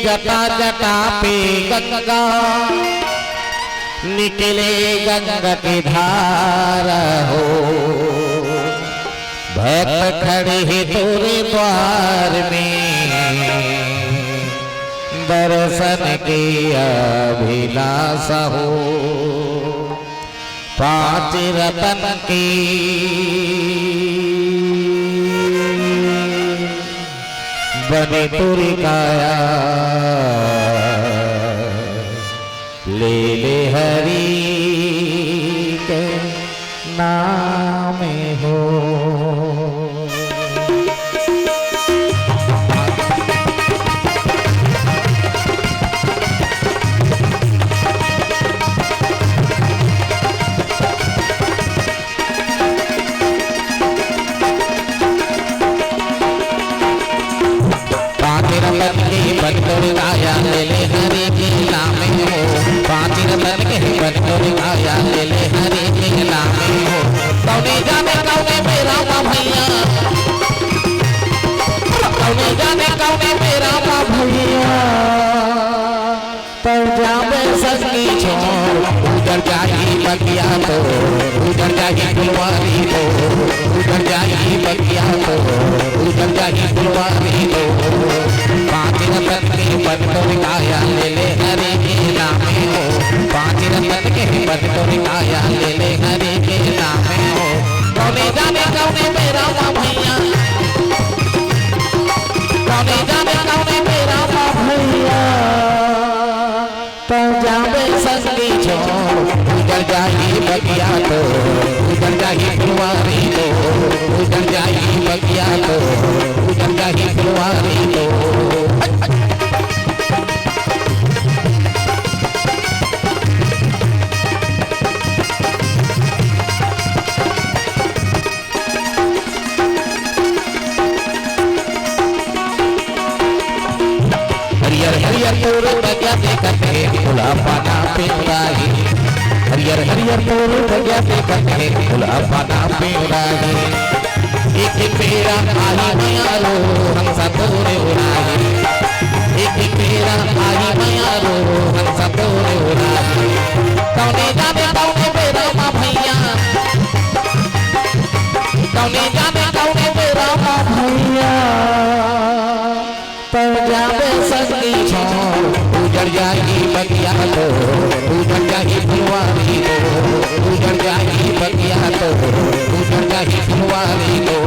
जटा जटा पे गंगा निकले गंगा की धारा हो। भक्त खड़े हैं तेरे द्वार में दर्शन की अभिलाषा हो। पांच रतन की बनी तुरी काया ले ले हरि के नाम हो। आया ले ले हरि के नाम हो। पांच रतन के बन आया ले ले हरि के नाम हो। कौने जाने कौने मेरा माँ भैया, कौने जाने कौने मेरा माँ भैया। पर जावे सजनी छोड़ उधर जाही बगिया तो, उधर जाही फुलवारी तो, उधर जाही बगिया तो, उधर जाही फुलवारी तो। पांच रतन के बन आया ले ले हरि के नाम हो। पांच रतन के बन आया ले ले हरि के नाम हो। कौने जाने कौने मेरा माँ भैया, कौने जाने कौने मेरा माँ भैया। पंजाबे सजनी छोड़ उधर जाही बगिया तो, उधर जाही फुलवारी तो, उधर जाही बगिया तो, उधर जाही फुलवारी तो। हरियर तोर बगिया देखते फुला पाना पे उड़ाही। हरियर हरियर तोर बगिया देखते फुला पाना पे उड़ाही। एक पेड़ा आई मायारो हंसा तोरे उड़ाही। एक पेड़ा आई मायारो हंसा तोरे उड़ाही। कौने जाने कौने मेरा माँ भैया, कौने जाने कौने मेरा माँ भैया। पंजाबे सजनी छोड़ उधर जाही बगिया तो, उधर जाही फुलवारी तो, उधर जाही बगिया तो, उधर जाही फुलवारी तो।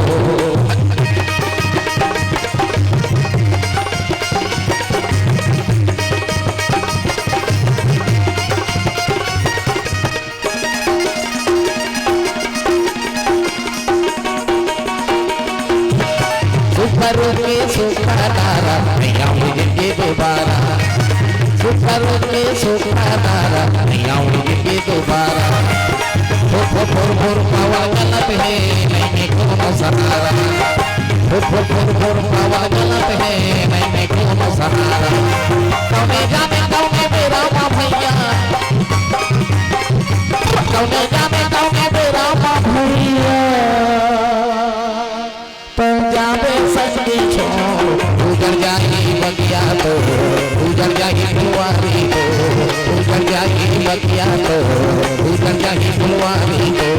सुखरों के सुखा तारा नहीं आऊंगे दोबारा। सुखरों के सुखा तारा नहीं आऊंगे दोबारा। भोर पावा गलत है नहीं कोनो सहारा। भोर पावा गलत है नहीं कोनो सहारा। कौने जाने कौने मेरा माँ भैया, कौने जाने कौने मेरा माँ भैया। पंजाबे सजनी छोड़ उधर जाही बगिया तो, उधर जाही फुलवारी तो, उधर जाही बगिया तो, उधर जाही फुलवारी तो।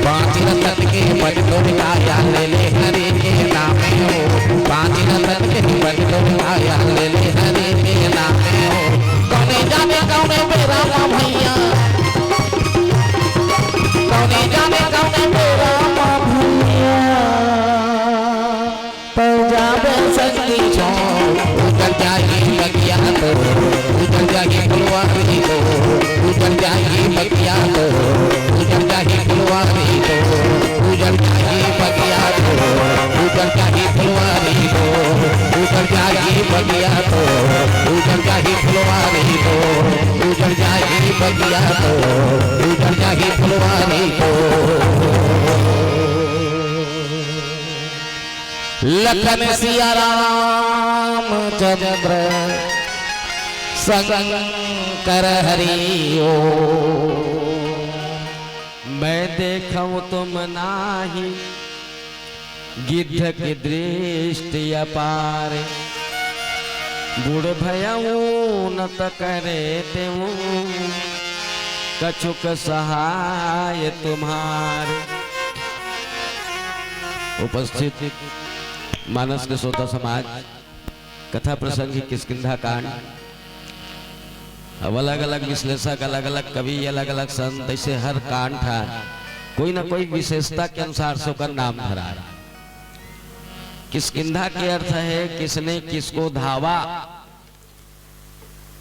पांच रतन के बन आया ले ले हरि के नाम हो। पांच रतन के बन आया ले ले हरि के नाम हो। कौने जाने कौने मेरा माँ भैया, कौने जाने कौने मेरा माँ भैया। पंजाबे सजनी छोड़ उधर जाही बगिया तो, उधर जाही फुलवारी तो, उधर जाही बगिया तो, उधर जाही फुलवारी तो, उधर जाही बगिया तो, उधर जाही फुलवारी तो, उधर जाही बगिया तो, उधर जाही फुलवारी तो, उधर जाही बगिया तो, उधर जाही फुलवारी तो। लखन सिया राम चंद्र शंकर हरि ओ। मैं देखूं तुम नाही गिद्ध की दृष्टि अपार। बूढ़ भयऊ न त करे तेऊ कछुक सहाय तुम्हार। उपस्थित मानस के श्रोता समाज, कथा प्रसंग किष्किंधा कांड, अब अलग अलग विश्लेषक, अलग अलग कवि, अलग अलग संत, ऐसे हर कांड था कोई ना कोई विशेषता के अनुसार से उसका नाम धरा। किष्किंधा के अर्थ है किसने किसको धावा,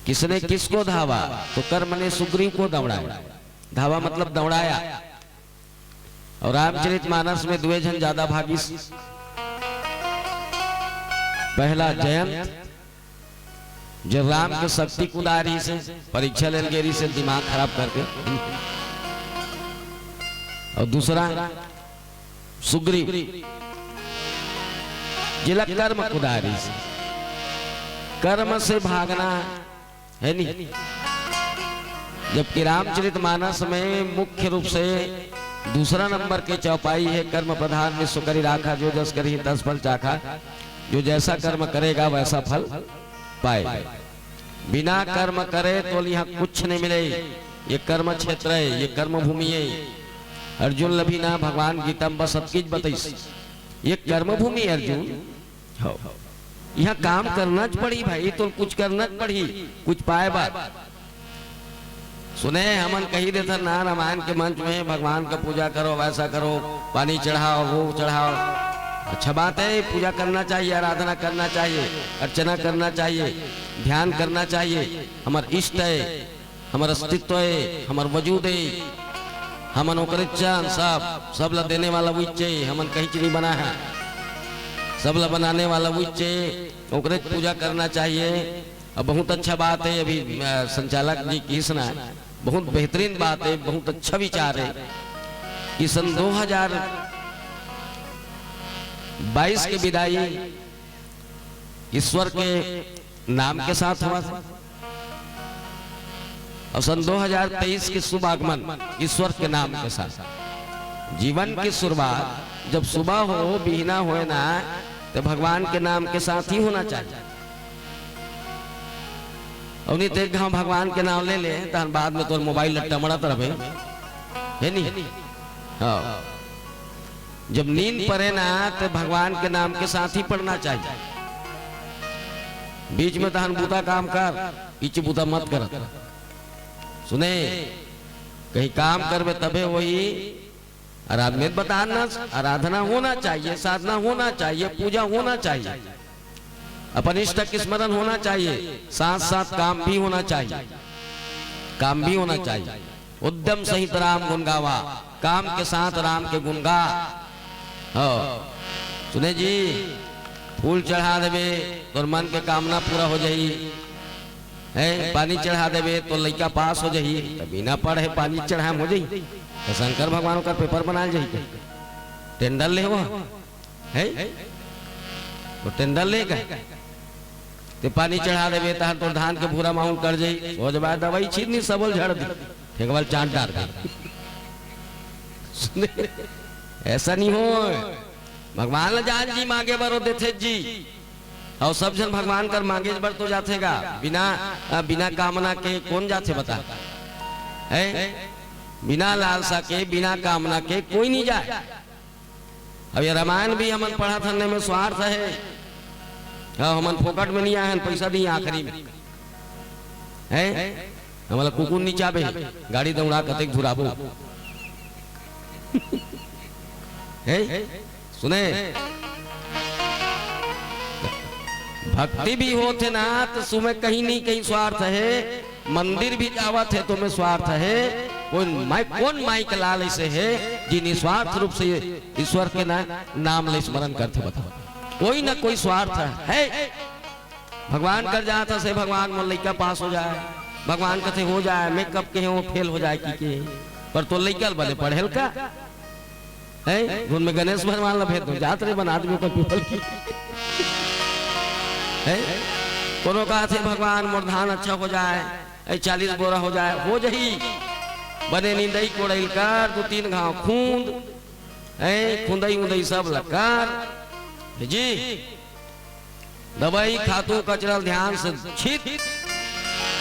किसने किसको धावा, तो कर्म ने सुग्रीव को दौड़ाया, धावा मतलब दौड़ाया। और रामचरितमानस में दुए जन ज्यादा भागी, पहला जयंत जो राम के शक्ति कुदारी से परीक्षा ले गेरी से दिमाग खराब करके, और दूसरा सुग्रीव जिला कर्म कुदारी से, कर्म से भागना है नहीं। जबकि रामचरितमानस में मुख्य रूप से दूसरा नंबर के चौपाई है, कर्म प्रधान विश्व करी राखा, जो जस करी तस फल चाखा, जो जैसा कर्म करेगा वैसा फल पाएगा। बिना कर्म करे तो यहाँ कुछ नहीं मिले। ये कर्म क्षेत्र है, ये कर्म भूमि है। अर्जुन लभी ना भगवान गीता में सब चीज बताइए, ये कर्म भूमि अर्जुन, यहाँ काम करना पड़ी भाई, तो कुछ करना पड़ी, कुछ पाए बात। सुने हमन कही देता ना रामायण के मंच में भगवान का पूजा करो, वैसा करो, पानी चढ़ाओ, वो चढ़ाओ, अच्छा बात है, पूजा करना चाहिए, आराधना करना चाहिए, अर्चना करना चाहिए, ध्यान करना चाहिए। हमार इष्ट है, हमार अस्तित्व है, हमार वजूद है, हमन ओकर चांद सब ला देने वाला वो चाहिए, हमन कहीं चीज नहीं बना है, सब ला बनाने वाला वो चाहिए, ओकरे पूजा करना चाहिए। अब बहुत अच्छा बात है, अभी संचालक जी की सुना, बहुत बेहतरीन बात है, बहुत अच्छा विचार है कि सन 2022 की विदाई ईश्वर के नाम के साथ हुआ था, और सन 2023 के शुभ आगमन ईश्वर के नाम के साथ। जीवन की शुरुआत जब सुबह हो बिहना हो ना, तो भगवान के नाम के साथ ही होना चाहिए। और नहीं तो हाँ भगवान के नाम ले ले तो बाद में तो मोबाइल लट्टा मरा तरफ है नहीं। हाँ, जब नींद पड़े ना तो भगवान के नाम के साथ ही पढ़ना चाहिए। बीच में तहन बूता काम कर, पीछे बूता मत कर। सुने कहीं काम करवे तबे वही आराधना बताना, आराधना होना चाहिए, साधना होना चाहिए, पूजा होना चाहिए, अपन इष्ट के स्मरण होना चाहिए, साथ साथ काम भी होना चाहिए, काम भी होना चाहिए। उद्यम सहित राम गुण गावा, काम के साथ राम के गुण गा। सुने जी, फूल चढ़ा देवे तो मन के कामना पूरा हो जाई है, पानी चढ़ा देवे तो लड़का पास हो जाई, बिना पढ़े पानी चढ़ा हो जाई तो शंकर भगवान का पेपर बना जाई, टेंडर ले वो है तो टेंडर लेगा ते पानी चढ़ा देवे तो धान के भूरा माहौल कर जाई, हो जाए दवाई छीनी सबल झड़ दी, एक बार चांट डाल दी। ऐसा नहीं हो, भगवान जान जी मांगे बरो देते जी, और सब जन भगवान कर मांगे बर तो जातेगा, बिना कामना के कौन जाते बता है, बिना लालसा के बिना कामना के कोई नहीं जाए। अब ये रामायण भी हमन पढ़ा था में स्वार्थ है, हमन फोकट में नहीं आए, पैसा दी आखिरी में है, हमारा कुकुर नहीं चाबे गाड़ी दौड़ा कतेक धुराबो है। सुने भक्ति भी होते ना तो सुबह कहीं नहीं कहीं स्वार्थ है, मंदिर भी जावत है तो में स्वार्थ है, कौन माइक लाल ऐसे है जी निस्वार्थ रूप से ईश्वर के नाम ले स्मरण करते, बताओ कोई ना कोई स्वार्थ है। भगवान कर जाता से भगवान मन लड़का पास हो जाए, भगवान कथे हो जाए, मेकअप के वो फेल हो जाए की पर तो लड़का बने पढ़ेल का है, उनमें गणेश भगवान भेद दो जात रे बना आदमी को पीपल की है, कोनो कहा थे भगवान मोर धान अच्छा हो जाए, 40 बोरा हो जाए, हो जही बने नींदई कोड़ैल कर 2-3 घाव खूंद है, खुंदई उदई सब लकार जी दवाई खातू कचरा ध्यान से छीत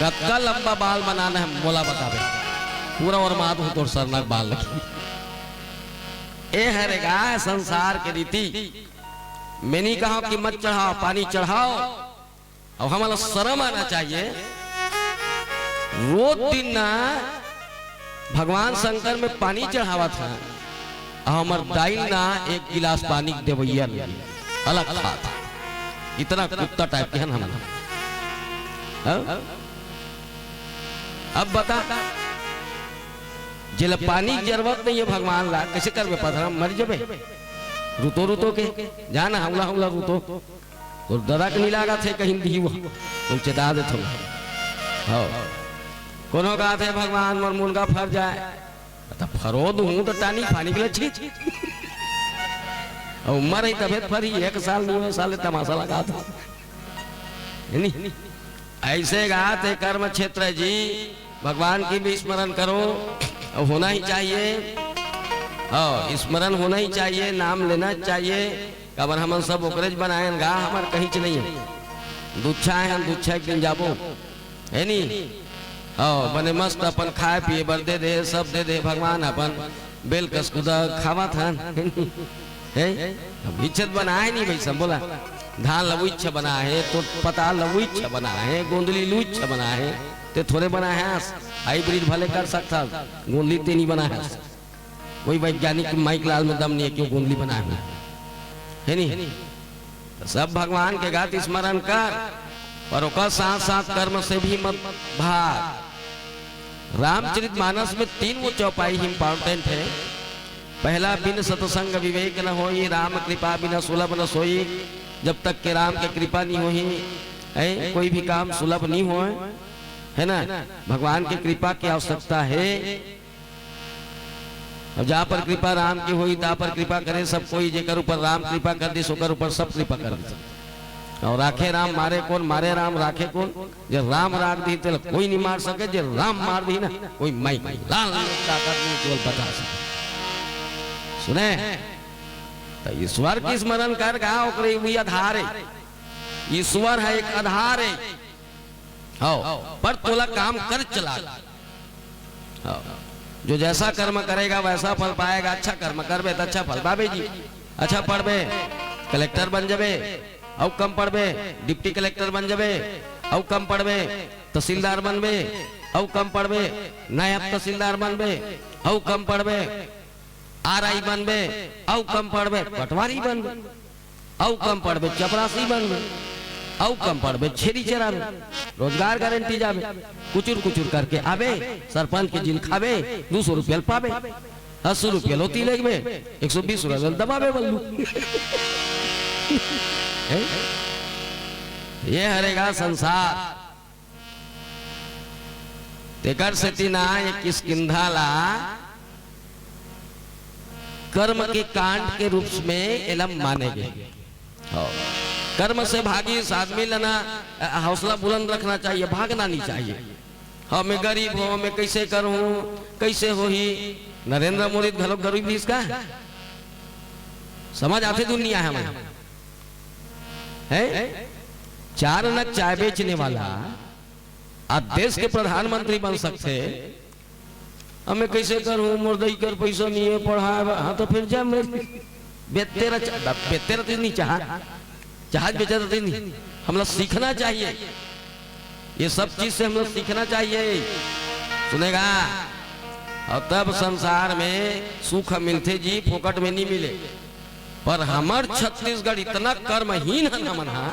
कल लंबा बाल बनाना है मोला बतावे पूरा और माधु तो सरनक बाल ए हरेगा संसार के रीति मैं नहीं कहा कि मत चढ़ाओ पानी चढ़ाओ और हमारा शर्म आना चाहिए। रोज दिन ना भगवान शंकर में पानी चढ़ावा था हमार दाइल ना एक गिलास पानी देवैया अलग था इतना कुत्ता टाइप के हम अब बता जिला पानी की जरूरत नहीं है भगवान ला कैसे करबे पथरा मर जबे रुतो रुतो के जाना हमला हमला रुतो और दरक नहीं लागा थे कहीं दी वो तुम चेता दे तुम हो कोनो का थे भगवान मोर मुर्गा फर जाए तो फरो दूं तो टानी पानी के लिए छी और उम्र ही तबियत फरी 1 साल 2 साल तमाशा लगा था नहीं ऐसे गाते कर्म क्षेत्र जी भगवान की भी स्मरण करो और होना ही चाहिए और स्मरण होना ही चाहिए नाम लेना चाहिए कबर हम सब ओकरेज बनाए गा हमार कहीं च नहीं है दुच्छा है हम दुच्छा एक दिन जाबो है नी और बने मस्त अपन खाए पिए बर दे दे सब दे दे भगवान अपन बेल कसकुदा खावा था है इच्छत बनाए नहीं भाई सब बोला धान लवुच्छ बना है तो पता लवुच्छ बना है गोंदली लुच्छ बना है ते थोड़े बना है हाइब्रिड भले कर सकता गोंदली ते नहीं बना है कोई वैज्ञानिक माइक लाल में दम नहीं है क्यों गोंदली बना है नहीं सब भगवान के गात स्मरण कर पर ओकर साथ साथ कर्म से भी मत भाग। रामचरितमानस में 3 वो चौपाई इंपॉर्टेंट है। पहला बिन सतसंग विवेक न होई राम कृपा बिना सुलभ न सोई। जब तक के राम के कृपा नहीं होई कोई भी काम सुलभ नहीं हो है ना। भगवान की कृपा की आवश्यकता है। अब जहाँ पर कृपा राम की हुई तहाँ पर कृपा करे सब कोई जेकर ऊपर राम कृपा कर दी सोकर ऊपर सब कृपा कर दी। और राखे राम मारे कौन मारे राम राखे कौन। जे राम राख दी तो कोई नहीं मार सके जे राम मार दी ना कोई माई लाल ताकत नहीं केवल बता सके। सुने तो ईश्वर की स्मरण कर गा ओकरे वही आधार है। ईश्वर है एक आधार है हो पर तोला काम कर चला जो जैसा कर्म करेगा वैसा फल पाएगा। अच्छा कर्म करबे तो अच्छा फल पाबे जी। अच्छा पढ़बे कलेक्टर बन जाबे और कम पढ़बे डिप्टी कलेक्टर बन जाबे और कम पढ़बे तहसीलदार बनबे और कम पढ़बे नायब तहसीलदार बनबे और कम पढ़बे आरआई बनबे और कम पढ़बे पटवारी बनबे और कम पढ़बे चपरासी बनबे और कम पढ़बे छेरी चराबे रोजगार गारंटी जाबे कुचुर कुचुर करके आबे सरपंच के जिल खाबे 200 रुपया पाबे 80 रुपया लोती लेगबे 120 रुपया दबाबे बल्लू। ये हरेगा संसार तेकर सेतीना एक किसकिंधाला कर्म के कांड के रूप में एलम माने गए। कर्म से भागी इस आदमी लेना हौसला बुलंद रखना चाहिए भागना नहीं चाहिए। हाँ मैं गरीब हूँ मैं कैसे करूँ कैसे हो ही नरेंद्र मोदी घरों गरीब भी इसका समझ आते दुनिया है हमारे है। 4 नग चाय बेचने वाला आज देश के प्रधानमंत्री बन सकते। हमें कैसे करूं मुर्दई कर पैसा नहीं है पढ़ा। हाँ तो फिर जब बेतेरा तो नहीं जहाज बेचा तो नहीं। हम लोग सीखना चाहिए ये सब चीज से हम लोग सीखना चाहिए सुनेगा। और तब संसार में सुख मिलते जी फोकट में नहीं मिले। पर हमार छत्तीसगढ़ इतना कर्महीन है ना मना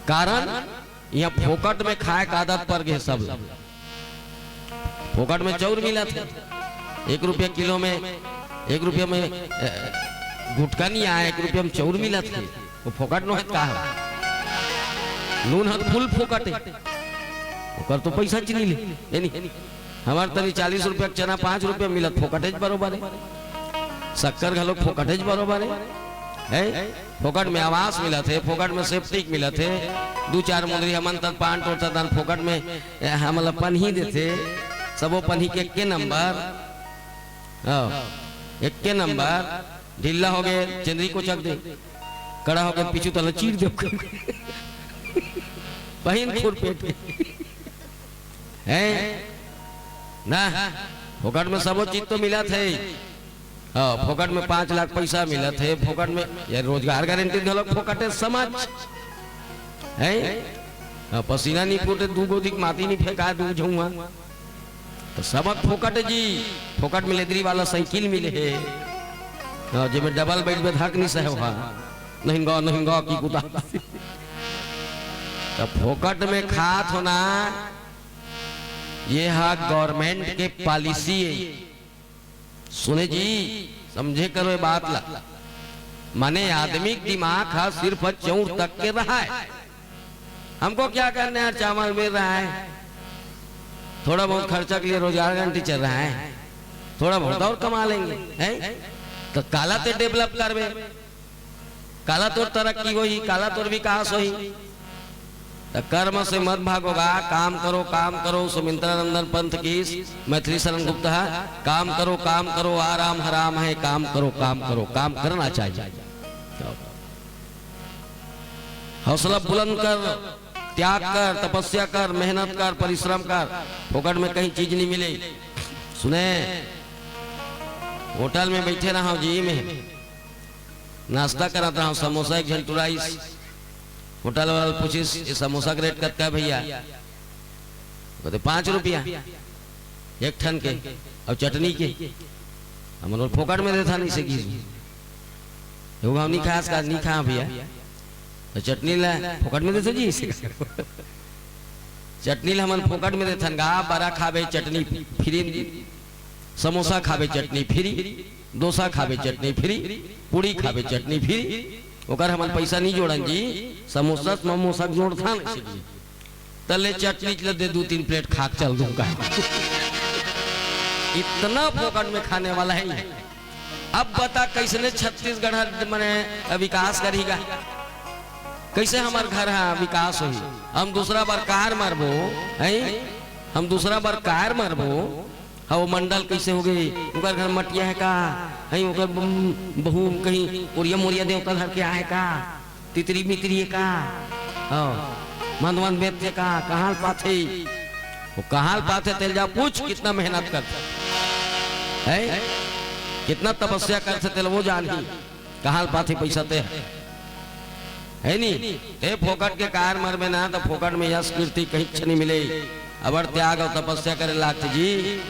कारण यहाँ फोकट में खाए का आदत पड़ गए सब। फोकट में चौर मिला था 1 रुपया किलो में 1 रुपया में गुटका नहीं आया 1 रुपया में चौर मिला था। वो फोकट नो है का नून है फुल फोकट है ओकर तो पैसा चली ले नहीं। हमार तरी 40 रुपया चना 5 रुपया मिलत फोकटेज बरोबर है। शक्कर घलो फोकटेज बरोबर है। फोकट में आवास मिला थे फोकट में सेफ्टिक मिला थे 2-4 मुंदरी हमन तक पान टोटा दान फोकट में हमला पन्ही देते सबो पन्ही के 1 नंबर 1 नंबर ढीला हो गए चंद्री को चक दे कड़ा होकर पीछू तला चीर दे बहन खुर पेट के हैं ना। फोकट में सब चीज तो मिला थे। हाँ, फोकट में 5 लाख पैसा मिला थे, फोकट में ये रोजगार गारंटी दिलक, फोकटे समाज है। पसीना नहीं फूटे, 2 गोदिक माटी नहीं फेंका, 2 झुआ तो सबक फोकट जी। फोकट में लेदरी वाला साइकिल मिले है, जिसमें डबल बेड में धक नहीं सह नहीं गौ की कुता तो फोकट में खात होना ये है गवर्नमेंट के पॉलिसी है। सुने जी, समझे करो ये बात ला। माने आदमी दिमाग है सिर्फ 4 तक के रहा है। हमको क्या करना है, चावल मिल रहा है, थोड़ा बहुत खर्चा के लिए रोजगार गारंटी चल रहा है, थोड़ा बहुत और कमा लेंगे है तो काला तो डेवलप करवे, काला तोर तरक्की होई, काला तोर विकास होई। तो कर्म से मत भागोगा, काम करो। सुमित्रानंदन पंथ की मैथिली शरण गुप्त है, काम करो, आराम हराम है, काम करो, काम करना चाहिए। हौसला बुलंद कर, त्याग कर, तपस्या कर, मेहनत कर, परिश्रम कर। फोकट में कहीं चीज नहीं मिले। सुने, होटल में बैठे रहा हूँ जी, में नाश्ता कराता हूँ, समोसा 1 झंटुराइस। होटल वाला पूछिस ये समोसा का रेट कितना भैया, कहते 5 रुपया 1 ठन के, और चटनी के हम फोकट में देता नहीं से नहीं खास का नहीं खा भैया, तो चटनी ला फोकट में देते जी चटनी ला हम फोकट में देथन गा। बड़ा खावे चटनी फ्री, समोसा खावे चटनी फ्री, डोसा खावे चटनी फ्री, पूरी खावे चटनी फ्री। ओकर हमन पैसा नहीं जोड़न जी, समोसा ममोसा जोड़ था नहीं तले चटनी चल दे 2-3 प्लेट खा चल दूंगा इतना फोकट में खाने वाला है। अब बता कैसे छत्तीसगढ़ मैंने विकास करेगा, कैसे हमार घर है विकास होई। हम दूसरा बार कार मारबो है, हम दूसरा बार कार मारबो, हाँ वो मंडल कैसे हो गई, उनका घर मटिया है का है, उनका बहू कहीं उरिया मुरिया देवता घर के आए का, तितरी मितरी है का, मनवन बेते का, कहाँ पाथे वो कहाँ पाथे तेल जा पूछ कितना मेहनत करते है, कितना तपस्या करते तेल वो जान ही कहाँ पाथे पैसा ते है नहीं। ते फोकट के कार मर में ना तो फोकट में यश कीर्ति कहीं नहीं मिले। अबर त्याग और तपस्या करे लागते जी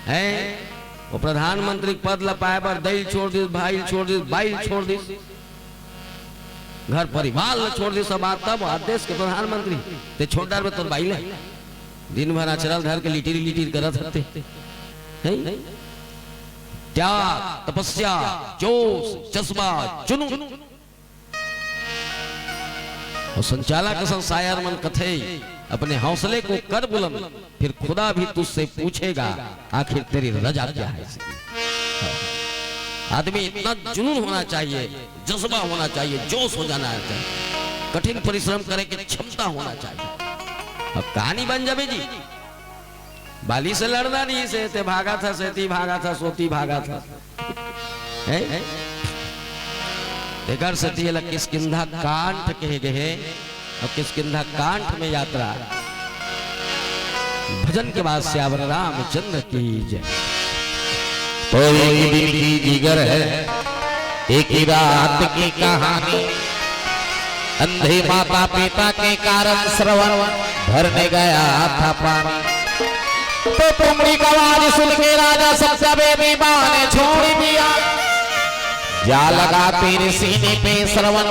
है। वो प्रधानमंत्री पद ला पाए बार दिल छोड़ दी, भाई छोड़ दी, बाइल छोड़ दी, घर परिवार ला छोड़ दी, सब तब देश के प्रधानमंत्री ते छोड़ डाल तो भाई ले दिन भर आचरल धर के लिटिर करत रहते हैं। त्याग तपस्या जोश जज्बा जुनून और संचालक संसायर मन कथे अपने हौसले को कर बुलंद, फिर खुदा भी तुझसे पूछेगा आखिर तेरी रजा क्या है। आदमी इतना जुनून होना चाहिए, जज्बा होना चाहिए, जोश हो जाना चाहिए, कठिन परिश्रम करे की क्षमता होना चाहिए। अब कहानी बन जावे जी, बाली से लड़ना नहीं, से ते भागा था, सेती भागा था, सोती भागा था घर से किष्किंधा कांठ कहे गए। और किष्किंधा कांठ में यात्रा भजन के बाद श्यावर रामचंद्र की जय। कोई दिन की जिगर है एक ही रात की कहानी, अंधे माता पिता के कारण श्रवण भरने गया था पानी। तो तुमड़ी का आवाज सुन के राजा सबसे बेबीबा ने छोड़ दिया, जा लगा तेरे सीने पे श्रवण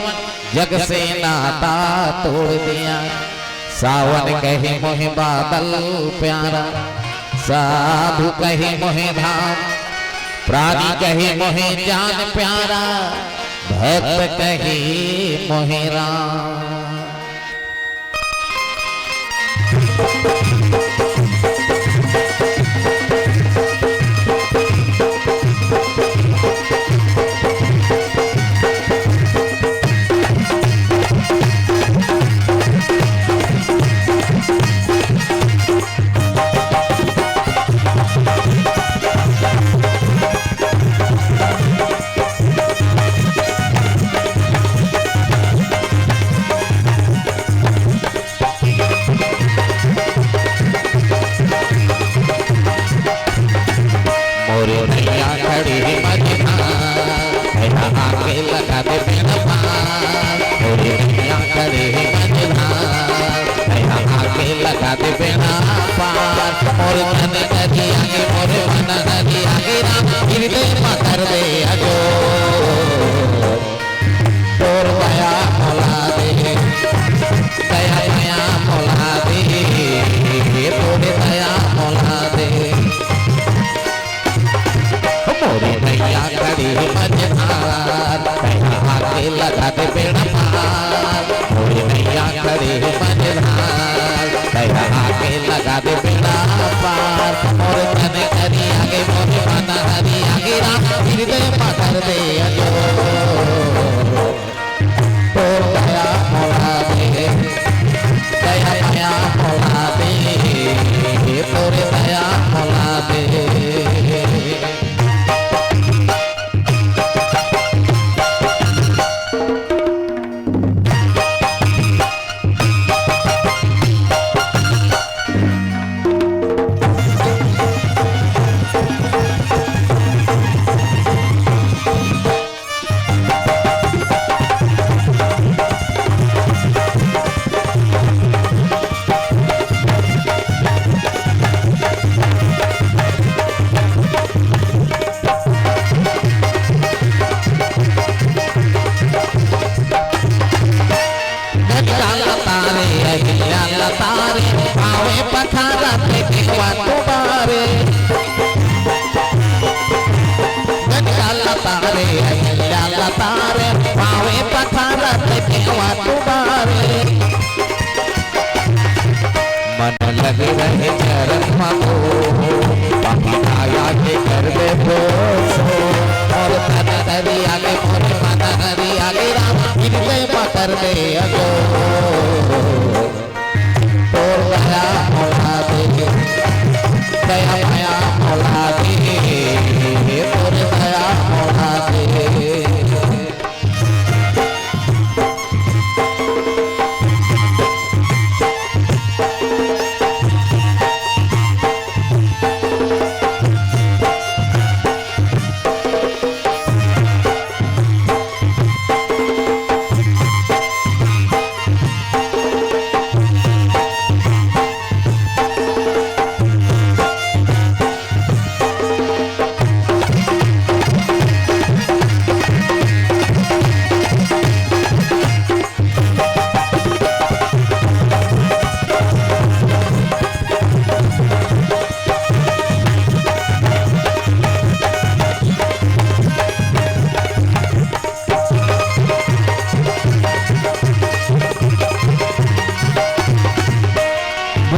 जग से नाता तोड़ दिया। सावन कहे मोहे बादल प्यारा, साधु कहे मोहे धाम, प्राणी कहे मोहे जान प्यारा, भक्त कहे मोहे राम। लगा दे बेड़ा पार मोर तन करी आगे मोर मन करी आगे राम हृदय में कर दे अजो तोर दया मोला दे दया दया मोला दे तोर दया मोला दे मोरी नैया खड़ी मझधार दया आगे लगा दे बेड़ा पार मोरी नैया खड़ी मझधार दया आगे लगा दे बेड़ा पार मोर तन करी आगे मोर मन हरी आगे राम हृदय में कर दे अजो तोर दया मोला दे दया दया मोला दे तोर दया मोला दे तारे पावे पखारा देखवा तुम्हारे तारे तारे पावे पखारा देखवा तुम्हारे मन लग रहे चरण मो आया के कर दे और तन हरी आगे मोर मन हरी आगे राम हृदय में कर दे अगो तोर दया मोला दे दया दया मोला दे तोर दया मोला दे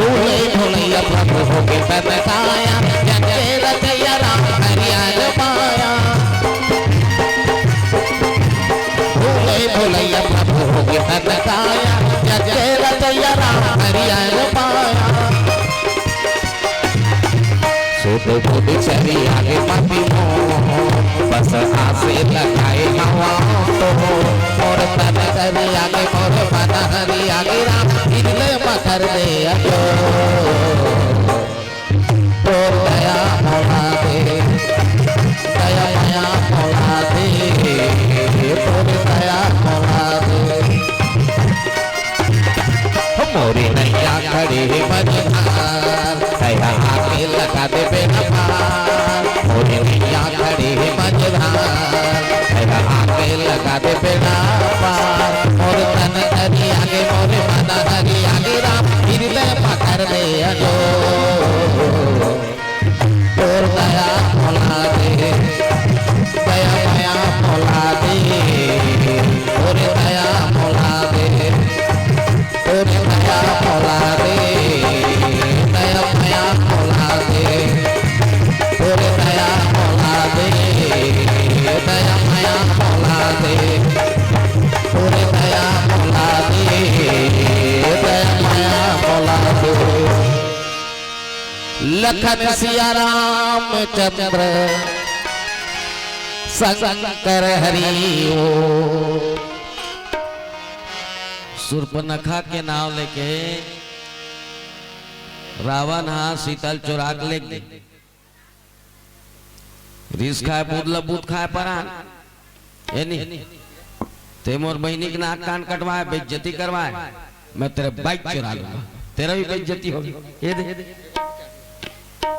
प्रभु हो के बताया जगे रचैया राम हरियाल माया भोले भोलैया प्रभु हो के बताया जगे रचैया राम हरियाल माया सोते बोले चरी आगे मती मोह बस आसे लगाए हवा तो और तन करी आगे मोर मन हरी आगे राम हृदय में कर दे अजो तोर दया मोला दे दया दया मोला दे तोर दया मोला दे मोरी नैया खड़ी मझधार दया आगे लगा दे बेड़ा पार मोरी नैया खड़ी मझधार दया आगे लगा दे बेड़ा पार मोर तन हरी आगे मोर मन हरी आगे राम हृदय में कर दे अजो तोर दया मोला दे दया दया मोला दे तोर दया मोला दे तोर दया मोला दे दया दया मोला दे तोर दया मोला दे दया दया मोला दे तोर दया मोला दे दया दया मोला दे लखन सिया राम चंद्र शंकर हरि ओ सुर्पनखा के नाम लेके रावण हाँ शीतल चुरा के ले रिस खाए बुदला बूथ खाए परान ते मोर बहनी के नाक कान कटवाए बेइज्जती करवाए मैं तेरे बाइक चुरा लूंगा तेरा भी बेइज्जती होगी। ये दे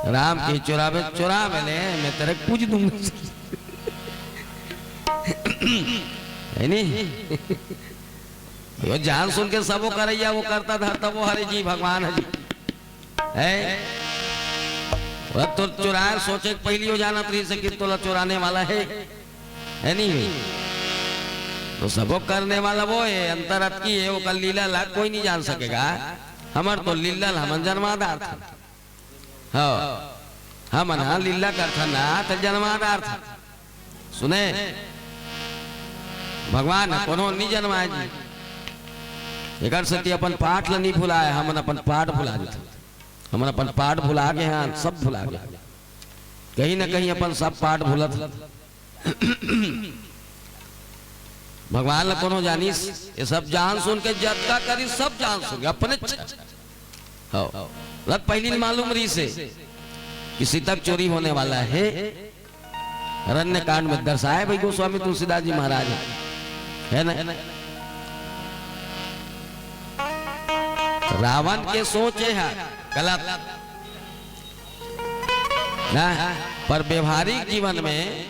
राम की चुरा में ले, मैं तेरे पूछ दूंगा है नहीं। वो जान सुन के सब वो करैया वो करता धरता वो हरे जी भगवान है है तो चुराए सोचे पहली हो जाना तरी से कि तोला चुराने वाला है नहीं। तो सबको करने वाला वो है, अंतर अटकी है, वो कल लीला ला कोई नहीं जान सकेगा। हमार तो लीला हमन जन्मादार था, हाँ हमन हाँ लीला कर था ना तो जन्मादार था। सुने भगवान कोनो नहीं जन्माए जी, एक सती अपन पाठ ला नहीं भुलाए, हमन अपन पाठ भुला देते, हमन अपन पाठ भुला गए हैं, सब भुला गए, कहीं ना कहीं अपन सब पाठ भूलत। भगवान ला कोनो जानिस, ये सब जान सुन के जतका करी सब जान सुन के अपने रत पहली मालूम रही से कि सीतक चोरी होने वाला है। अरण्य कांड में दर्शाए भाई गोस्वामी तुलसीदास जी महाराज है ना। रावण के सोचे है गलत ना, पर व्यवहारिक जीवन में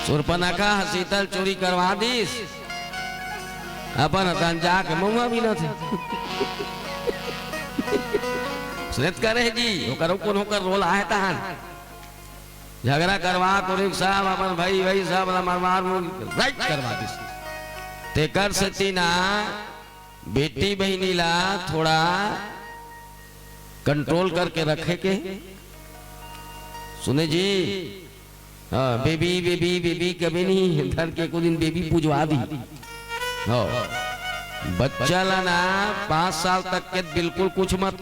शूर्पणखा शीतल चोरी करवा दीस, अपन तन जाके मुंगा भी न थे सुनित करे जी वो करो कौन होकर रोल आए तहन झगड़ा करवा को साहब अपन भाई साहब मार राइट करवा दीस। तेकर से तीना बेटी बहनी ला थोड़ा कंट्रोल करके रखे के। सुने जी हाँ बेबी बेबी बेबी कभी नहीं धर के कुछ दिन बेबी पूजवा दी। हाँ बच्चा लाना 5 साल तक के बिल्कुल कुछ मत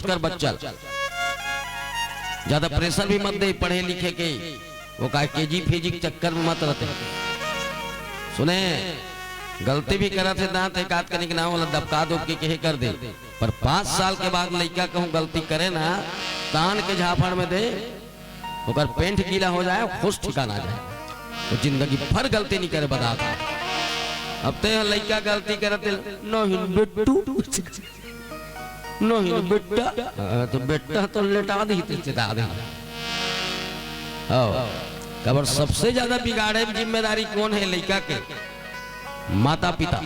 कर बच्चा, ज्यादा प्रेशर भी मत दे पढ़े लिखे के, वो का केजी फेजी के चक्कर में मत रहते। सुने गलती भी करा थे दांत एक आध करने के नाम वाला दबका दो के कहे कर दे, पर 5 साल के बाद लड़का कहूँ गलती करे ना तान के झापड़ में दे, ओकर पेंट गीला हो जाए खुश ठिकाना जाए, वो जिंदगी भर गलती नहीं करे बता। अब ते लड़का गलती करते नहीं बेटू नहीं बेटा, तो बेटा तो लेटा दी चिता दे। खबर सबसे ज्यादा बिगाड़े जिम्मेदारी कौन है लड़का के? माता पिता।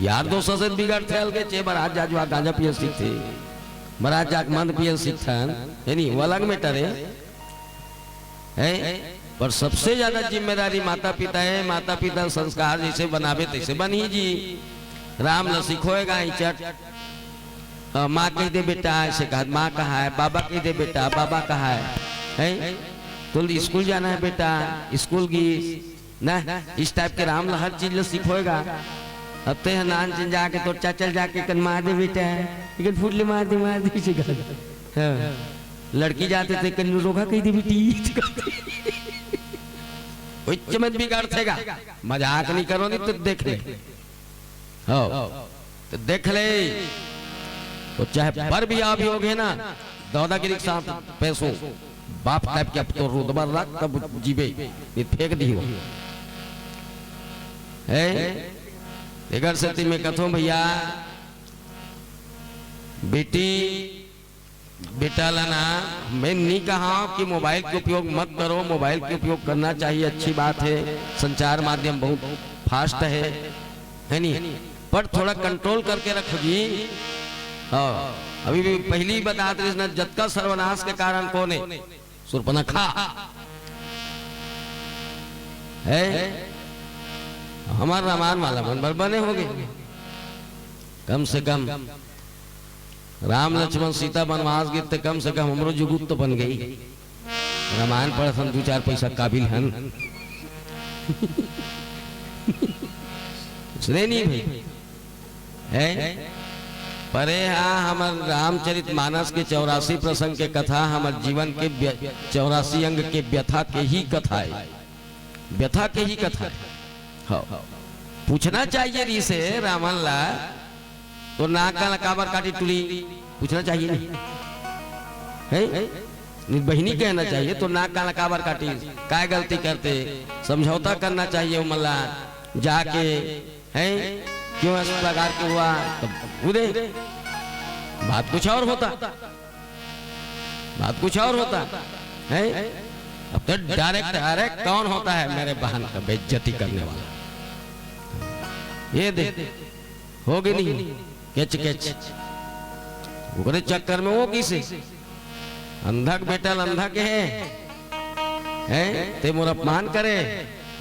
यार दोस्तों से बिगड़ थे अलगे चे बरात जाजुआ गांजा पिए सीखते, बरात जाक मंद पिए सीखथन है नहीं, वो अलग मैटर है। पर सबसे ज्यादा जिम्मेदारी माता पिता है। माता पिता संस्कार जैसे बनावे तैसे बनी जी। राम ल सिखोएगा ही चट माँ कह दे बेटा ऐसे कहा, माँ कहा है, बाबा कह दे बेटा बाबा कहा है तो स्कूल जाना है बेटा स्कूल की ना, इस टाइप के राम हर चीज सीखोएगा। अब ते नान चल जाके तो चल जाके कन मार दे बेटा लेकिन फूट ले मार दे लड़की जाते थे कन रोका कही दे बेटी उच्च मत बिगाड़ थेगा। मजाक नहीं करो नहीं तो देख ले, तो देख ले तो चाहे पर भी आप हो गए ना दादागिरी के साथ पैसों बाप टाइप के अब तो रुतबा रख तब जीवे ये फेंक दी हो है। सती में कथो भैया बेटी बेटा लाना, मैं नहीं कहा कि मोबाइल के उपयोग मत करो, मोबाइल के उपयोग करना चाहिए, अच्छी बात है, संचार माध्यम बहुत फास्ट है नहीं, पर थोड़ा कंट्रोल करके रखो जी। अभी भी पहली बता ना जतका सर्वनाश के कारण कौन है? शूर्पणखा है। हमारा रामायण वाला मन बने हो गए, कम से कम राम लक्ष्मण सीता वनवास गए तो कम से कम हमरो जुगुत तो बन गई। रामायण पढ़ 2-4 पैसा काबिल हन सुने नहीं भाई है। परे हाँ हमार रामचरित मानस के 84 प्रसंग के कथा हमार जीवन के 84 अंग के व्यथा के ही कथा है, व्यथा के ही कथा है। पूछना चाहिए री से रावण ला तो नाक का काबर काटी टुली पूछना चाहिए नहीं है, बहिनी कहना चाहिए तो नाक का काबर काटी काय गलती करते समझौता करना चाहिए। मल्ला जाके है क्यों इस प्रकार के हुआ, तब उदय बात कुछ और होता, बात कुछ और होता है। अब तो डायरेक्ट डायरेक्ट कौन होता है मेरे बहन का बेइज्जती करने वाला, ये दे होगी नहीं कैच कैच ओकरे चक्कर में वो किसे अंधा बेटा अंधा के है ते मोर अपमान करे,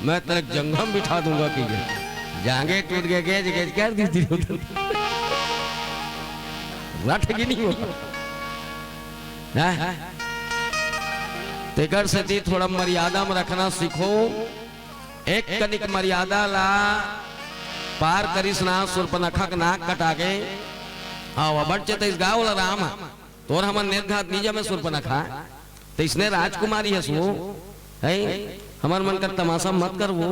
मैं तेरे जंगम बिठा दूंगा कि जांगे टूट गए गेज गेज कर दी थी रट की नहीं होता तेकर से थी थोड़ा मर्यादा में रखना सीखो। एक कनिक मर्यादा ला पार करिस ना सुर्पनखा का नाक कटा के आओ बच्चे तो इस गाँव ला राम तोर हमर निर्घात नीजा में सुर्पनखा तो इसने राजकुमारी है सो है हमार मन का तमाशा मत कर वो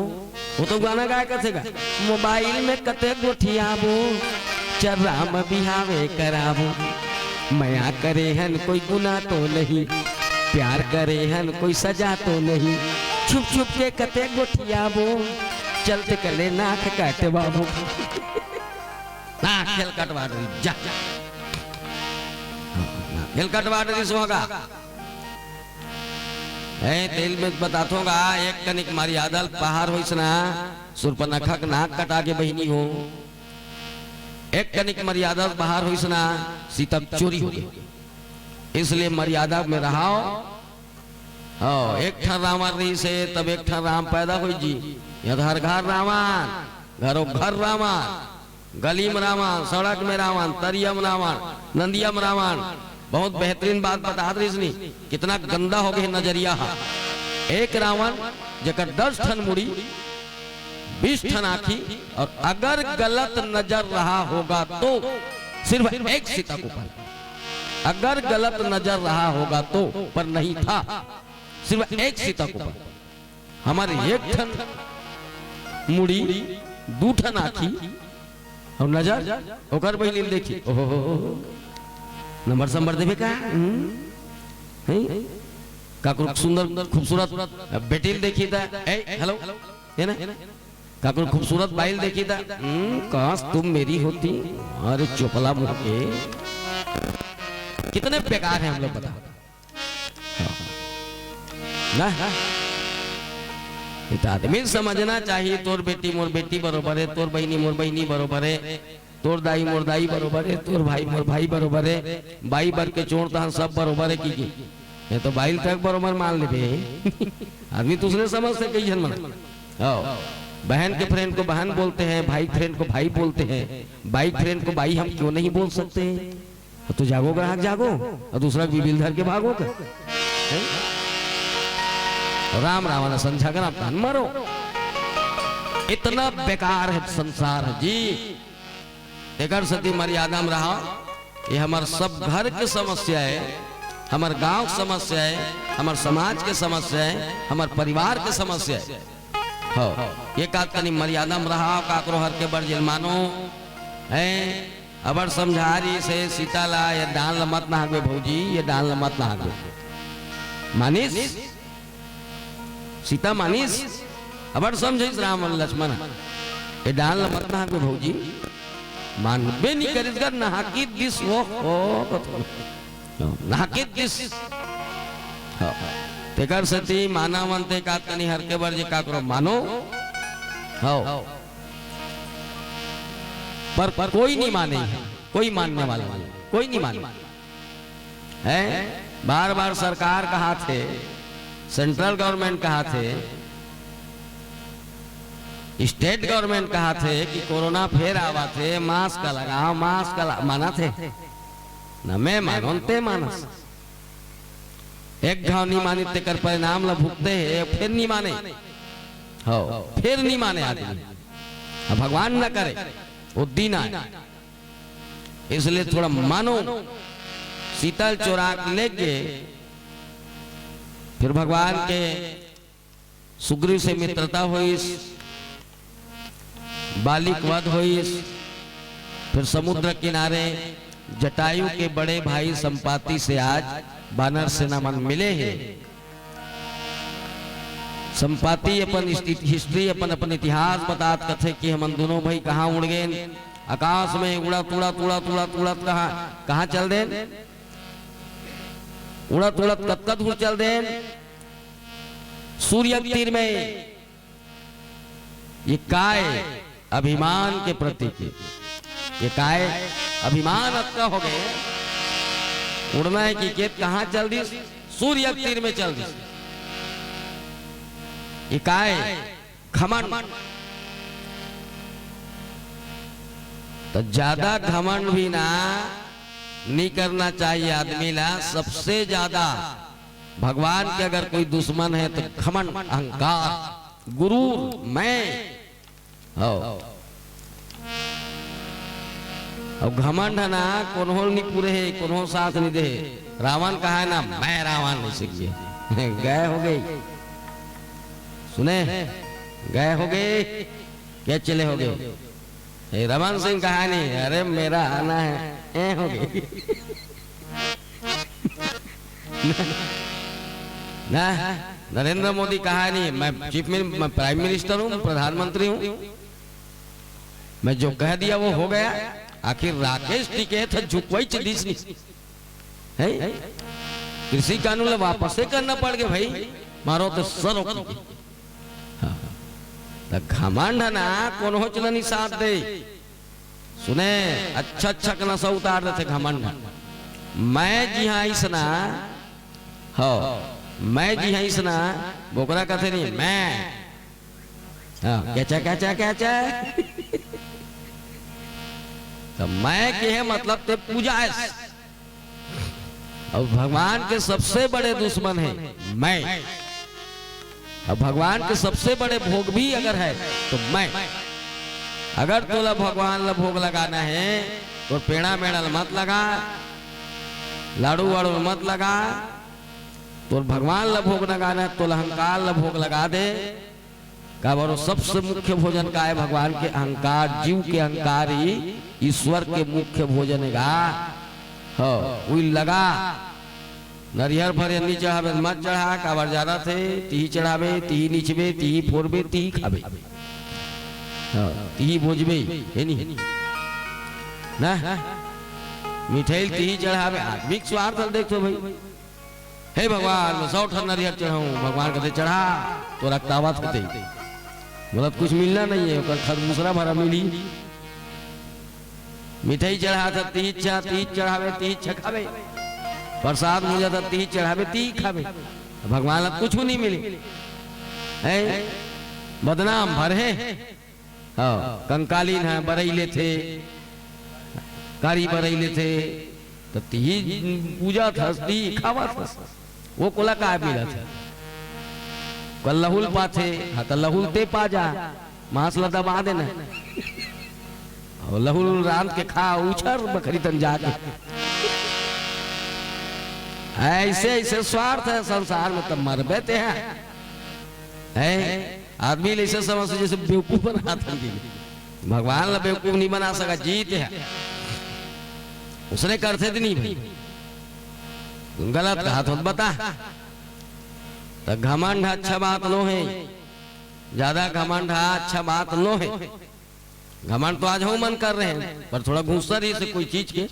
तो गाना गाया कथेगा मोबाइल में कते गोठियाबो चराम बिहावे कराबो मया करे हन कोई गुना तो नहीं प्यार करे हन कोई सजा तो नहीं छुप छुप के कते गोठियाबो चलते कले नाक काटे बाबू नाक खेल कटवा रही जा खेल कटवा रही सोगा तेल में बताथोगा एक कनिक मर्यादा पहाड़ हो इसना सुर्पनखा का नाक कटा के बहनी हो एक कनिक मर्यादा बाहर हो इसना सीता चोरी हो गई, इसलिए मर्यादा में रहाओ। एक ठन रावण रही से तब एक ठन राम पैदा हुई जी, घर घर रावण घरों घर रावण गली में रावण सड़क में रावण तरिया में रावण नंदिया में रावण। बहुत बेहतरीन बात बता रही कितना गंदा हो गया नजरिया। एक रावण जकर 10 ठन मुड़ी 20 ठन आँखी और अगर गलत नजर रहा होगा तो सिर्फ एक सीता को पाल, अगर गलत नजर रहा होगा तो पर नहीं था सिर्फ एक सीता को पाल। हमारे एक ठन मुड़ी 2 ठन आँखी और नजर ओकर बहिनी देखी ओहो नंबर संबर देवे का काकुर सुंदर खूबसूरत बेटी देखी था हेलो है ना काकुर खूबसूरत बाइल देखी था काश तुम मेरी होती। अरे चोपला मुंह के कितने बेकार हैं हम लोग बता ना आदमी समझना चाहिए तोर बेटी मोर बेटी बरोबर है, तोर बहनी मोर बहनी बरोबर है, तोर दाई मोर दाई बरोबर है, तोर भाई मोर भाई बरोबर है, बाई बर के चोर तहन सब बरोबर है की ये तो बाइल तक बरोबर मान ले आदमी दूसरे समझ से कई जन मना बहन के फ्रेंड को बहन बोलते हैं, भाई फ्रेंड को भाई बोलते हैं, बाइक फ्रेंड को बाई हम क्यों नहीं बोल सकते। तो जागो ग्राहक जागो और दूसरा बिबिल धर के भागो कर राम रावण संझा कर आप मरो। इतना बेकार है संसार जी। एकर सती मर्यादा में रहा। ये हमार सब घर के समस्या है, हमार गांव की समस्या है, हमार समाज के समस्या है, हमार परिवार के समस्या है। हो ये कातनी मर्यादा में रहा काकरो हर के बड़ जलमानो है अबर समझारी से सीताला ये डाल मत ना हागे भौजी, ये डाल मत ना हागे मानिस सीता मानिस अबर समझिस राम और लक्ष्मण ये डाल मत ना हागे भौजी मानबे नहीं करिस कर नहाकी दिस वो नहाकी दिस तेकर सती मानावंते कातनी हर के बर जे काकरो मानो हो पर कोई नहीं माने, कोई मानने वाला नहीं, कोई नहीं माने है। बार बार सरकार कहा थे, सेंट्रल गवर्नमेंट कहा थे, स्टेट गवर्नमेंट कहा थे कि कोरोना फिर आवा थे मास्क लगाओ मास्क माना थे न मैं मानते मानस एक घाव नहीं मानी तेकर परिणाम ला भुगते है फिर नहीं माने हो फिर नहीं माने आदमी भगवान न करे वो दिन आए इसलिए थोड़ा मानो। शीतल चोराक लेके फिर भगवान के सुग्रीव से मित्रता हुई, बालिक वध हुई, फिर समुद्र किनारे जटायु के बड़े भाई संपाति से आज बानर सेना मन मिले हैं। संपाति अपन हिस्ट्री अपन अपन इतिहास बतात कथे कि हम दोनों भाई कहाँ उड़ गए, आकाश में उड़त उड़त उड़त उड़त उड़त कहाँ चल दे, उड़त उड़त कत दूर चल दे, सूर्य तीर में। ये काय अभिमान के प्रतीक, ये काय अभिमान अक्का हो गए, उड़ना है कि केत कहाँ चल दी, सूर्य तीर में चल दी। ये काय घमंड, तो ज्यादा घमंड भी ना नहीं करना चाहिए आदमी ला। सबसे ज्यादा भगवान के अगर कोई दुश्मन है तो घमंड, अहंकार, गुरूर, मैं हो। अब घमंड है ना, कोनो नहीं पूरे है, कोनो साथ नहीं दे। रावण कहा है ना, मैं रावण नहीं सीखिए गए हो गई, सुने गए हो गए, क्या चले हो गए। रमन सिंह कहानी, अरे मेरा आना है हो गई ना। नरेंद्र मोदी कहानी, मैं मैं प्राइम मिनिस्टर हूँ, प्रधानमंत्री हूँ, मैं जो कह दिया वो हो गया। आखिर राकेश टिके था झुकवाई चलीस है, कृषि कानून वापस से करना पड़ गया भाई, मारो तो सर। घमंड है ना, कौन हो चला नहीं साथ दे। सुने अच्छा अच्छा का नशा उतार देते घमंड। मैं जी हाँ इसना हो, मैं जी हाँ इसना बोकरा कहते नहीं, मैं क्या क्या क्या क्या तो मैं के है मतलब ते पूजा है। और भगवान के सबसे बड़े दुश्मन है मैं, और भगवान के सबसे बड़े भोग भी अगर है तो मैं। अगर तोला भगवान ला भोग लगाना है तो पेड़ा मेड़ा मत लगा, लाड़ू वाड़ू मत लगा, तो भगवान ला भोग लगाना है तो अहंकार ला भोग लगा दे। का बोलो सबसे मुख्य भोजन का है भगवान के अहंकार, जीव के अहंकार ही ईश्वर के मुख्य भोजन है। वही लगा नरियर भर नहीं चढ़ावे मत चढ़ा, काबर ज्यादा थे ती चढ़ावे, ती नीचबे, ती फोड़बे, ती खाबे, ती भोजबे है नहीं ना। मिठाई ती चढ़ावे, आदमी स्वार्थ देखो भाई, हे भगवान मैं 100 ठन नरियर चढ़ाऊं, भगवान कहते चढ़ा तो रक्तावत होते, मतलब कुछ मिलना नहीं है, दूसरा भरा मिली। मिठाई चढ़ा था तीज चढ़ावे, तीज खावे, प्रसाद मुझे था तीज चढ़ावे, तीज खावे, भगवान अब कुछ नहीं मिले है, बदनाम भर है। कंकालीन है, बरैले थे, कारी बरैले थे, तो तीज पूजा था, तीज खावा था, वो कोला का मिला था। कल लहुल पाथे, हाँ तो लहुल ते पा जा, मांस ला दबा देना, लहुल रात के खा उछर बकरी तन जाके। ऐसे ऐसे स्वार्थ है संसार में, तब मर बैठे हैं। आदमी ऐसे समझ जैसे बेवकूफ बना था, भगवान ला बेवकूफ नहीं बना सका, जीत है उसने करते थे नहीं भाई, गलत कहा तो बता। तो घमंड अच्छा बात नो है, ज्यादा घमंड अच्छा बात नो है। घमंड तो आज हम मन कर रहे हैं, पर थोड़ा गुस्सा रही से कोई चीज के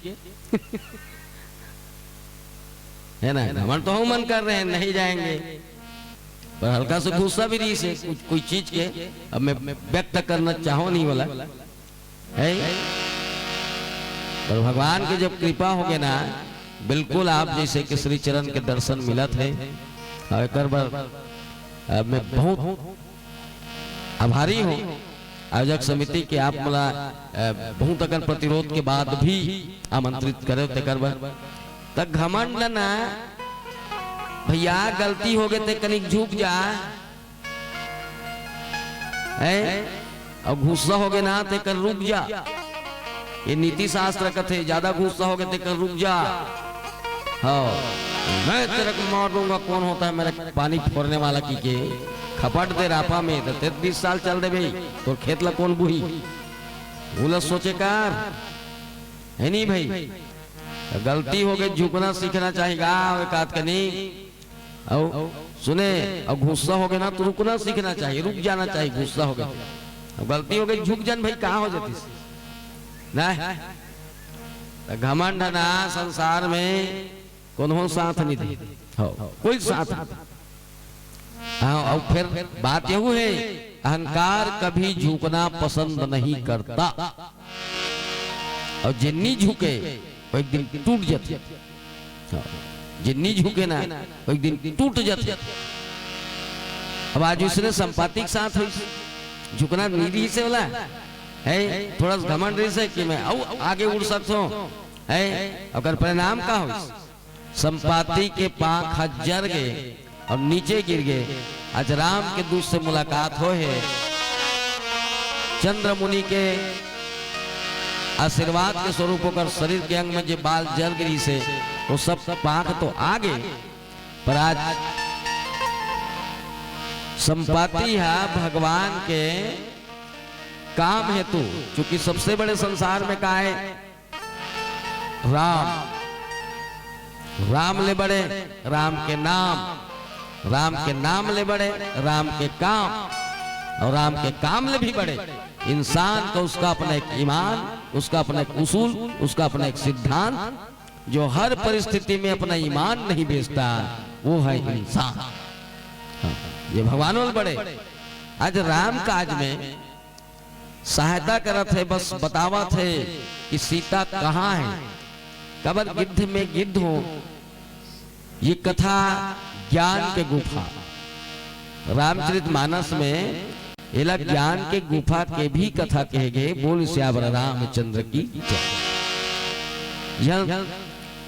है ना, घमंड तो हम मन कर रहे हैं नहीं जाएंगे, पर हल्का से गुस्सा भी रही से कोई चीज के। अब मैं व्यक्त करना चाहूँ नहीं वाला है, पर भगवान के जब कृपा हो गए ना, बिल्कुल आप जैसे कि श्री चरण के दर्शन मिलत है। मैं बहुत आभारी हूँ आयोजक समिति के, आप मला बहुत अगर प्रतिरोध के बाद भी आमंत्रित करे तक घमंड ना भैया, गलती हो गए थे कनिक झुक जा, और गुस्सा हो गए ना ते कर रुक जा। ये नीति शास्त्र कथे, ज्यादा गुस्सा हो गए ते कर रुक जा। हाँ मैं तेरे को मार दूंगा, कौन होता है मेरा पानी फोड़ने वाला की के खपट दे रापा में, तो 30 साल चल दे भाई, तो खेत ला कौन बुही बोला सोचे कार है नहीं भाई। गलती हो गई, झुकना सीखना चाहिएगा, एक आध का नहीं। सुने और गुस्सा हो गया ना तो रुकना सीखना चाहिए, रुक जाना चाहिए। गुस्सा हो गया, गलती हो गई, झुक जान भाई, कहाँ हो जाती ना घमंड ना संसार में कोनो साथ नहीं दे, कोई साथ नहीं। हाँ, और फिर बात यह है, अहंकार कभी झुकना पसंद नहीं करता, और जिन्नी झुके वो एक दिन टूट जाती। जिन्नी झुके ना वो एक दिन टूट जाती। अब आज उसने संपाति के साथ हुई, झुकना नीति से बोला है, थोड़ा घमंड से कि मैं आगे उड़ सकता हूँ है, अगर परिणाम का हो, संपाति के पांख जर गए और नीचे गिर गए। आज राम के दूत से मुलाकात हो है, चंद्र मुनि के आशीर्वाद के स्वरूप होकर शरीर के अंग में जो बाल जल गिरी से वो सब पांख तो आ गए, पर आज संपाति है भगवान के काम हेतु, क्योंकि सबसे बड़े संसार में का है राम, राम ले बड़े राम के नाम, राम के नाम ले बड़े राम के काम, और राम के काम ले भी बड़े। इंसान को उसका अपना एक ईमान, उसका अपना एक उसूल, उसका अपना एक सिद्धांत, जो हर परिस्थिति में अपना ईमान नहीं बेचता, वो है इंसान। ये भगवानों बड़े आज राम काज में सहायता करत है, बस बतावा थे कि सीता कहाँ है, कबर गिद्ध में गिद्ध हो। ये कथा ज्ञान के गुफा, रामचरितमानस में एला ज्ञान के गुफा के भी कथा कहे गए। बोल श्यावर रामचंद्र की जय।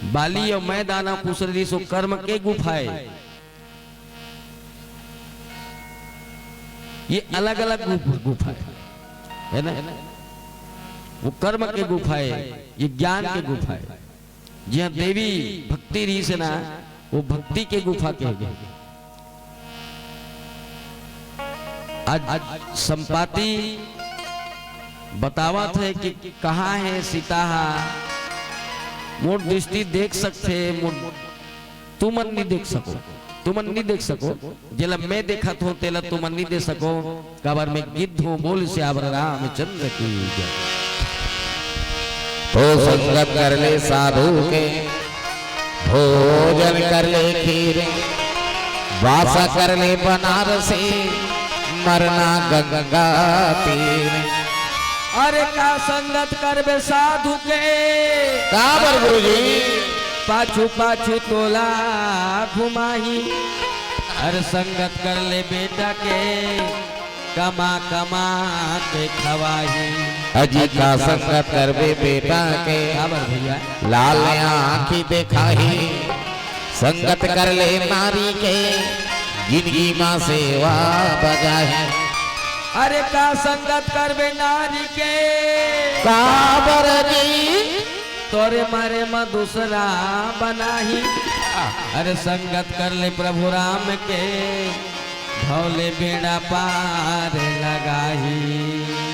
बाली और मैदाना कुशली सो कर्म के गुफाए, ये अलग अलग गुफा है ना, वो कर्म के गुफाए, ये ज्ञान के गुफाए। जहाँ देवी भक्ति रही से ना, वो भक्ति के गुफा कहे गए। आज संपाति बतावा थे कि कहाँ है सीता, मोर दृष्टि देख सकते, तुमन नहीं देख सको, तुमन नहीं देख सको, जेला मैं देखा तो तेला तुमन नहीं दे सको, कबर में गिद्ध हूँ। बोल श्यावर रामचंद्र की जय। तो संगत कर ले साधु के, भोजन कर ले खीर, वासा कर ले बनारसी, मरना गंगा तीर। अरे का संगत करबे साधु के, काबर गुरुजी पाछू पाछू तोला घुमाही। अरे संगत कर ले बेटा के, कमा कमा के खवाही। अजी का संगत करबे बेटा के, काबर भैया लाल आँखी देखाही। संगत कर ले नारी के, जिंदगी माँ सेवा बजाए। अरे का संगत करबे नारी के, काबर जी तोरे मारे में दूसरा बनाही। अरे संगत कर ले प्रभु राम के, भौले बेड़ा पार लगाही।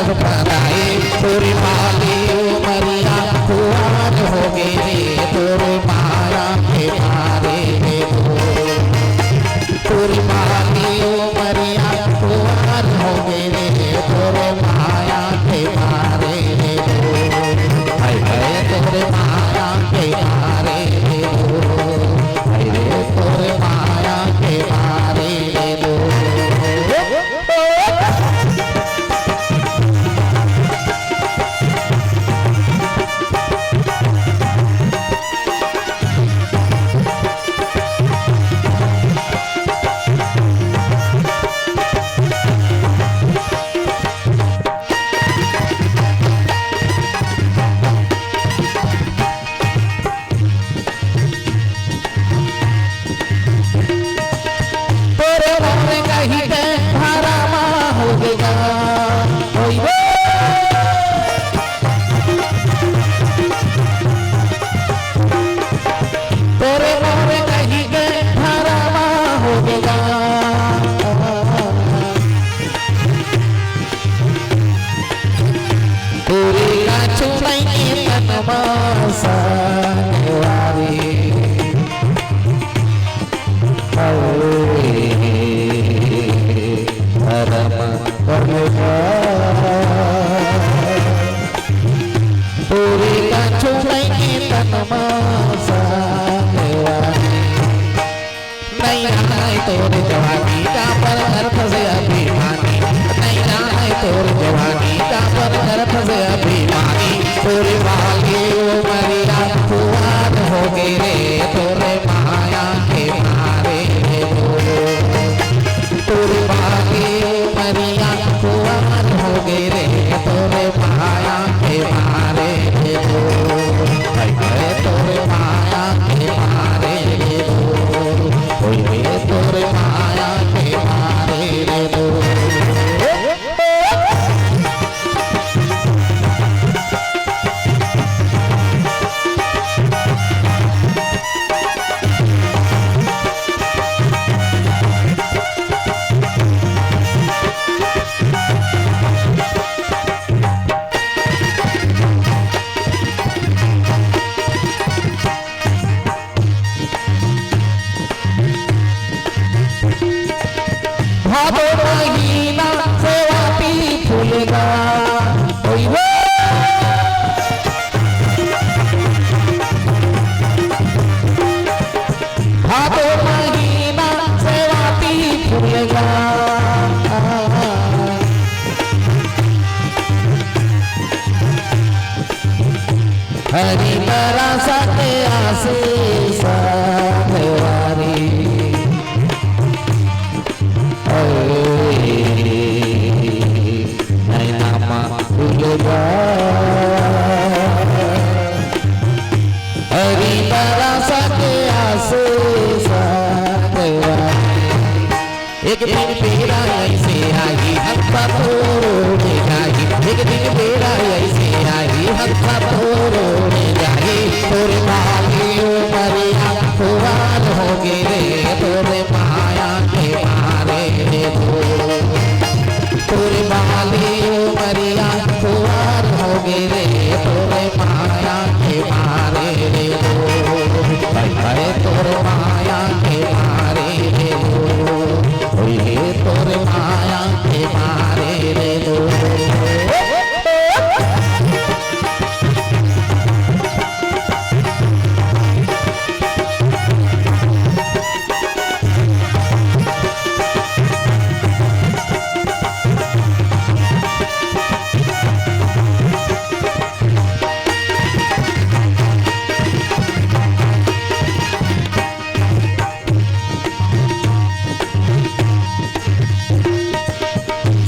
रह पदाए तोरे माली उमरिया कुआर हो गे तोरे माया के मारे रे तोरे माली उमरिया कुआर हो गे तोरे माया के मारे रे तोरे माया के मारे रे तोरे माया के मारे रे तोरे जवानी का पर घर फसे अभिमानी नहीं जाए तोरे जवानी का पर घर फसे अभिमानी तोरे माली उमरिया कुआर हो गे रे तोरे माया के मारे रे तोरे माली उमरिया कुआर हो गे रे तोरे माया के मारे रे तोरे माया के मारे रे तोरे माया के मारे रे भादो महीना सेवाती फूलेगा भादो महीना सेवाती फूलेगा हरी बरसा के आशीष देवारी हरी बरसा के आशीष एक दिन तेरा ऐसे आई हत्ता तोड़े जाई एक दिन तेरा ऐसे आई हत्ता तोड़े जाई तोरे माली उमरिया कुआर हो गे रे तोरे माया के मारे रे तोरे माली उमरिया कुआर हो गे रे तोरे माया के मारे रे तोरे माया के मारे रे तोरे माया के मारे रे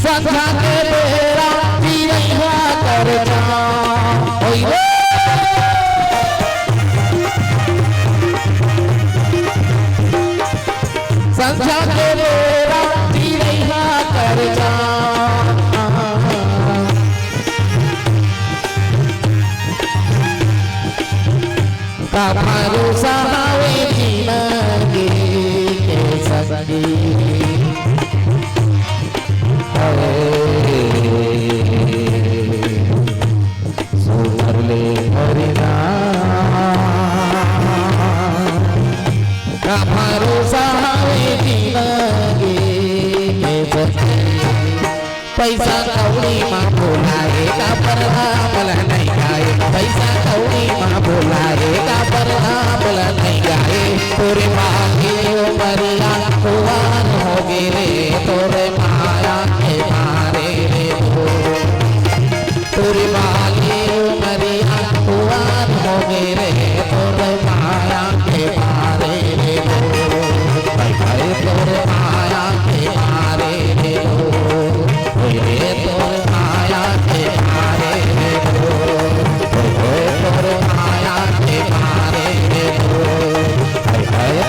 संध्या के बेरा पिया करना संध्या के बेरा पिया करना का भरोसा हवे जिंदगी के संगी पैसा कौड़ी माँ बोलाएगा पर रामल नहीं गाए, पैसा कौड़ी माँ बोलाएगा पर रामल नहीं गाए। तोरे मांगे मरिया कुआर हो गिरे, तोरे माया के मारे रे तोरे मांगे मरिया कुआर हो गिरे, तोरे माया के मारे रे तोरे माया के मारे रे तोरे माया के मारे रे तोरे माया के मारे रे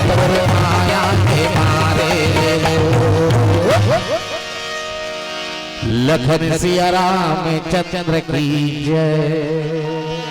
तोरे माया के मारे रे। लखन सिया राम चंद्र की जय।